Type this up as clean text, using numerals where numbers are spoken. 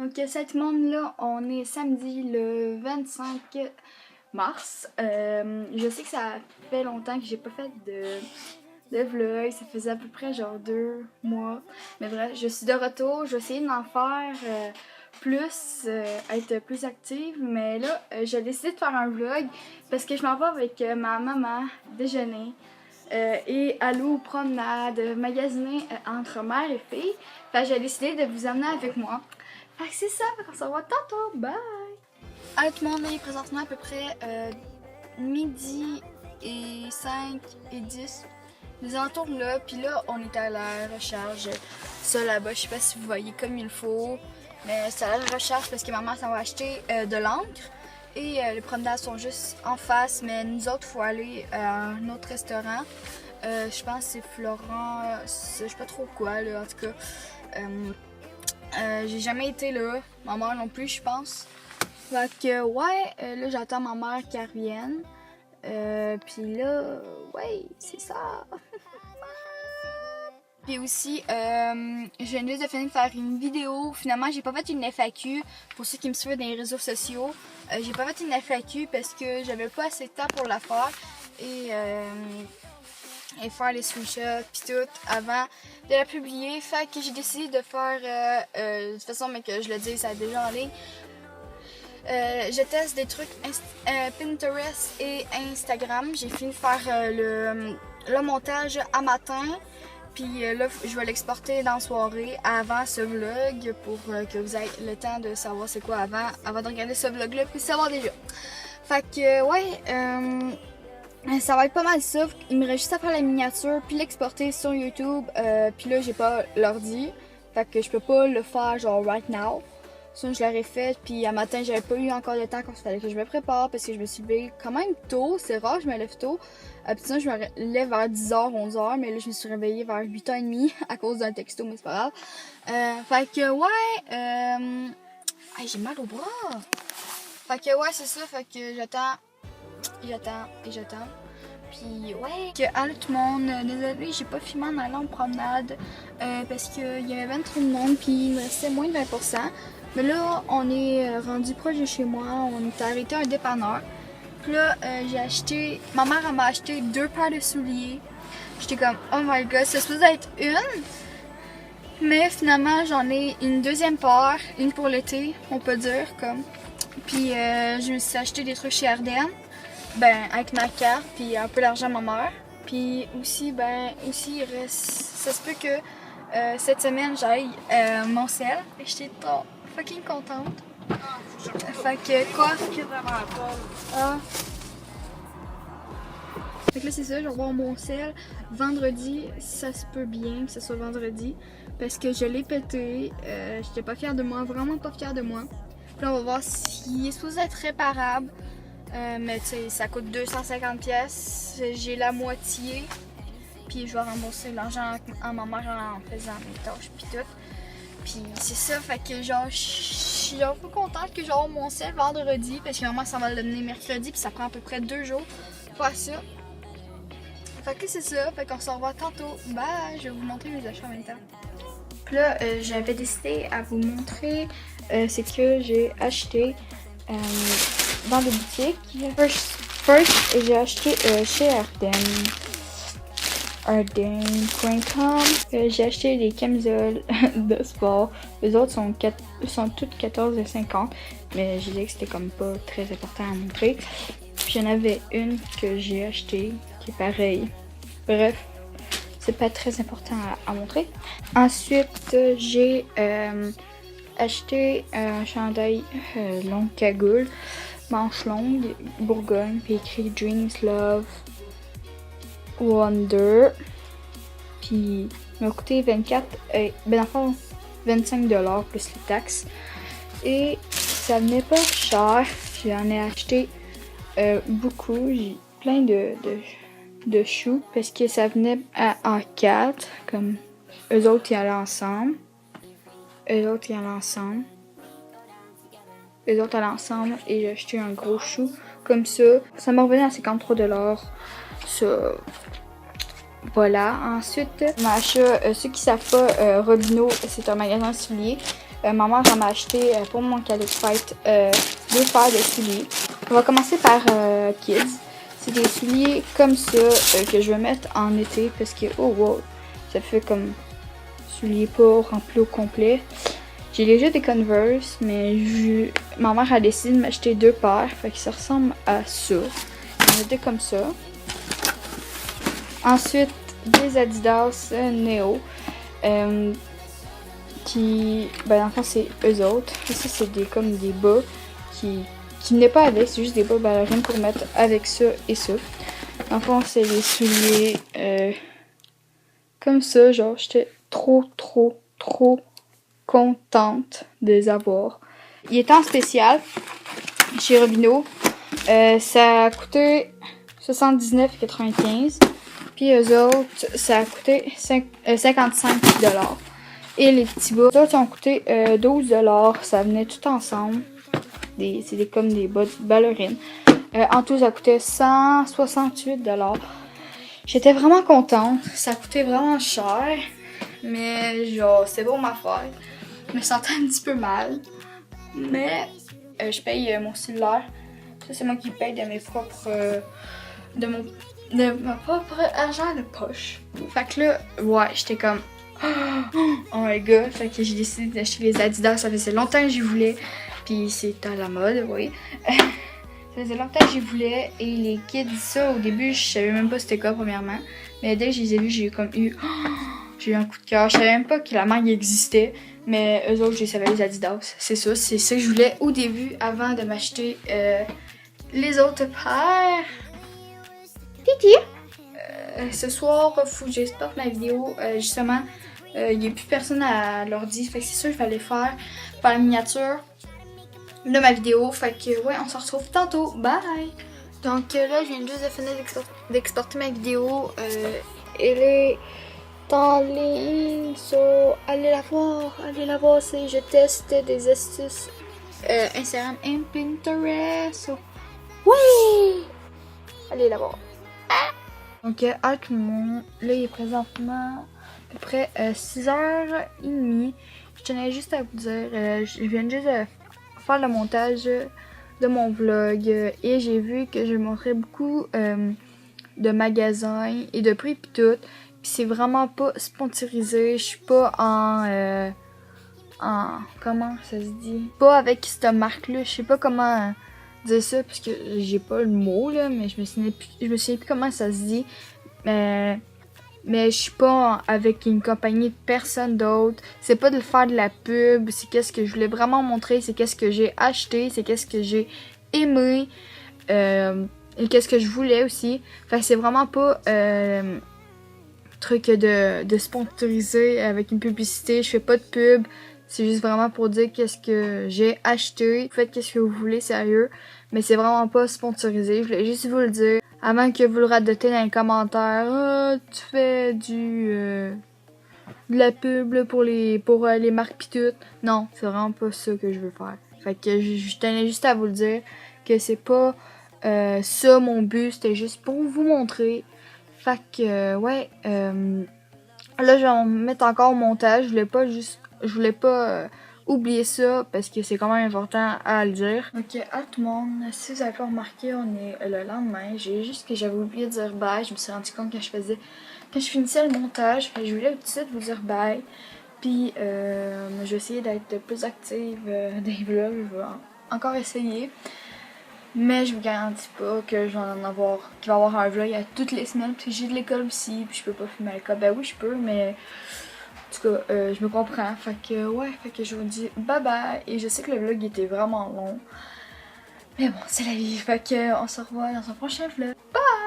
Donc, cette monde-là, on est samedi le 25 mars. Je sais que ça fait longtemps que j'ai pas fait de vlog. Ça faisait à peu près genre 2 mois. Mais bref, je suis de retour. Je vais essayer d'en faire plus, être plus active. Mais là, j'ai décidé de faire un vlog parce que je m'en vais avec ma maman déjeuner. Et aller aux promenades, magasiner entre mère et fille. Fait que j'ai décidé de vous emmener avec moi. Fait que c'est ça, on se revoit tantôt, bye! Allô tout le monde, il est présentement à peu près midi et 5 et 10. Les alentours là, puis là on est à la recharge. Ça là-bas, je sais pas si vous voyez comme il faut, mais c'est à la recharge parce que maman s'en va acheter de l'encre. Et les promenades sont juste en face, mais nous autres, il faut aller à un autre restaurant. Je pense que c'est Florent, je sais pas trop quoi, là, en tout cas. J'ai jamais été là, ma mère non plus, je pense. Fait que, ouais, là, j'attends ma mère qu'elle revienne. Puis là, ouais, c'est ça. Puis aussi, je viens juste de finir de faire une vidéo. Finalement, j'ai pas fait une FAQ. Pour ceux qui me suivent dans les réseaux sociaux, j'ai pas fait une FAQ parce que j'avais pas assez de temps pour la faire. Et faire les screenshots puis tout avant de la publier. Fait que j'ai décidé de faire, de toute façon, mais que je le dis, ça a déjà en ligne. Je teste des trucs Pinterest et Instagram. J'ai fini de faire le montage à matin. Puis là, je vais l'exporter dans la soirée avant ce vlog pour que vous ayez le temps de savoir c'est quoi avant de regarder ce vlog-là puis savoir déjà. Fait que, ouais, ça va être pas mal ça. Il me reste juste à faire la miniature puis l'exporter sur YouTube. Puis là, j'ai pas l'ordi. Fait que je peux pas le faire genre right now. Sinon, je l'aurais fait. Puis à matin, j'avais pas eu encore le temps quand il fallait que je me prépare parce que je me suis levée quand même tôt. C'est rare, je me lève tôt. Puis sinon, je me lève vers 10h, 11h. Mais là, je me suis réveillée vers 8h30 à cause d'un texto, mais c'est pas grave. Fait que, ouais. J'ai mal au bras. Fait que, ouais, c'est ça. Fait que j'attends. Puis ouais, allô tout le monde, désolée j'ai pas filmé en allant en promenade parce qu'il y avait 20 trop de monde puis il me restait moins de 20%. Mais là on est rendu proche de chez moi, on est arrêté à un dépanneur. Puis là j'ai acheté, ma mère elle m'a acheté 2 paires de souliers. J'étais comme oh my god, c'est supposé être une. Mais finalement j'en ai une deuxième paire, une pour l'été on peut dire comme. Puis je me suis acheté des trucs chez Ardennes. Ben, avec ma carte, puis un peu d'argent à ma mère. Puis aussi, il reste. Ça se peut que cette semaine, j'aille mon sel. Et j'étais trop fucking contente. Fait que, quoi? Fait que là, c'est ça, je vais voir mon sel. Vendredi, ça se peut bien que ce soit vendredi. Parce que je l'ai pété. J'étais pas fière de moi, vraiment pas fière de moi. Puis là, on va voir s'il est supposé être réparable. Mais tu sais, ça coûte 250 pièces. J'ai la moitié. Puis je vais rembourser l'argent à ma mère en faisant mes tâches puis tout. Puis c'est ça, fait que genre, je suis un peu contente que j'aurai mon sel vendredi. Parce que maman, ça va le donner mercredi. Puis ça prend à peu près 2 jours pour faire ça. Fait que c'est ça, fait qu'on se revoit tantôt. Bye, je vais vous montrer mes achats en même temps. Puis là, j'avais décidé à vous montrer ce que j'ai acheté dans les boutiques. First j'ai acheté chez Ardennes.com. J'ai acheté des camisoles de sport. Les autres sont toutes 14,50. Mais j'ai dit que c'était comme pas très important à montrer. Puis j'en avais une que j'ai achetée qui est pareille. Bref, c'est pas très important à montrer. Ensuite, j'ai acheté un chandail longue cagoule, manche longue, Bourgogne, puis écrit Dreams, Love, Wonder. Puis il m'a coûté 25$ plus les taxes. Et ça venait pas cher. J'en ai acheté beaucoup. J'ai plein de choux parce que ça venait en 4, comme eux autres ils allaient ensemble. Eux autres allaient ensemble et j'ai acheté un gros chou comme ça. Ça m'a revenu à 53$. Ça, voilà. Ensuite, mon achat, ceux qui savent pas, Robino, c'est un magasin de souliers. Ma mère m'a acheté pour mon cadeau de fête 2 paires de souliers. On va commencer par Kids. C'est des souliers comme ça que je vais mettre en été parce que, oh wow, ça fait comme souliers pas remplis au complet. J'ai déjà des Converse, mais ma mère a décidé de m'acheter 2 paires, fait que ça ressemble à ça. Il y en a 2 comme ça. Ensuite, des Adidas Neo, qui, ben en fait c'est eux autres. Et ça c'est comme des bas qui n'est pas avec, c'est juste des bas ballerines pour mettre avec ça et ça. En fait c'est les souliers comme ça, genre j'étais trop contente de les avoir. Il était en spécial chez Robino. Ça a coûté 79,95. Puis eux autres, ça a coûté 55 $. Et les petits bas, eux autres ont coûté 12 $. Ça venait tout ensemble. C'est comme des bas ballerines. En tout, ça coûtait 168 $. J'étais vraiment contente. Ça coûtait vraiment cher. Mais genre, c'est bon ma fête. Je me sentais un petit peu mal. Mais je paye mon cellulaire. Ça, c'est moi qui paye de mes propres... de mon propre argent de poche. Fait que là, ouais, j'étais comme... Oh my god. Fait que j'ai décidé d'acheter les Adidas. Ça faisait longtemps que j'y voulais. Puis c'est à la mode, oui. Ça faisait longtemps que j'y voulais. Et les kids, ça, au début, je savais même pas c'était quoi, premièrement. Mais dès que je les ai vus, j'ai comme eu... J'ai eu un coup de cœur. Je savais même pas que la marque existait. Mais eux autres, je savais les Adidas. C'est ça que je voulais au début, avant de m'acheter les autres paires. Titi! Ce soir, faut que j'exporte ma vidéo. Justement, il n'y a plus personne à l'ordi. Fait que c'est ça que je vais aller faire la miniature de ma vidéo. Fait que ouais, on se retrouve tantôt. Bye! Donc là, je viens juste de finir d'exporter ma vidéo. Elle est en ligne, so allez la voir, c'est je teste des astuces Instagram et Pinterest. So, oui! Allez la voir. Donc à tout le monde, là il est présentement à peu près 6h30. Je tenais juste à vous dire, je viens juste de faire le montage de mon vlog et j'ai vu que je montrais beaucoup de magasins et de prix pis tout. Pis c'est vraiment pas sponsorisé, je suis pas en comment ça se dit? Pas avec cette marque-là, je sais pas comment dire ça parce que j'ai pas le mot là, mais je me souviens plus comment ça se dit. Mais je suis pas avec une compagnie de personne d'autre. C'est pas de faire de la pub, c'est qu'est-ce que je voulais vraiment montrer, c'est qu'est-ce que j'ai acheté, c'est qu'est-ce que j'ai aimé et qu'est-ce que je voulais aussi. Fait que c'est vraiment pas truc de sponsoriser avec une publicité. Je fais pas de pub. C'est juste vraiment pour dire qu'est-ce que j'ai acheté. Faites qu'est-ce que vous voulez, sérieux. Mais c'est vraiment pas sponsorisé. Je voulais juste vous le dire. Avant que vous le radotez dans les commentaires. Ah, tu fais de la pub là, pour les marques pis tout. Non, c'est vraiment pas ça que je veux faire. Fait que je tenais juste à vous le dire. Que c'est pas ça mon but. C'était juste pour vous montrer. Fait que, ouais, là, je vais en mettre encore au montage. Je voulais pas oublier ça parce que c'est quand même important à le dire. Ok, à tout le monde, si vous avez pas remarqué, on est le lendemain. J'ai juste que j'avais oublié de dire bye. Je me suis rendu compte quand je finissais le montage. Fait que je voulais tout de suite vous dire bye. Puis, je vais essayer d'être plus active dans les vlogs. Je vais encore essayer. Mais je vous garantis pas que qu'il va y avoir un vlog à toutes les semaines parce que j'ai de l'école aussi puis je peux pas filmer à l'école. Ben oui je peux mais en tout cas je me comprends. Fait que ouais, fait que je vous dis bye bye et je sais que le vlog était vraiment long. Mais bon c'est la vie. Fait que on se revoit dans un prochain vlog. Bye!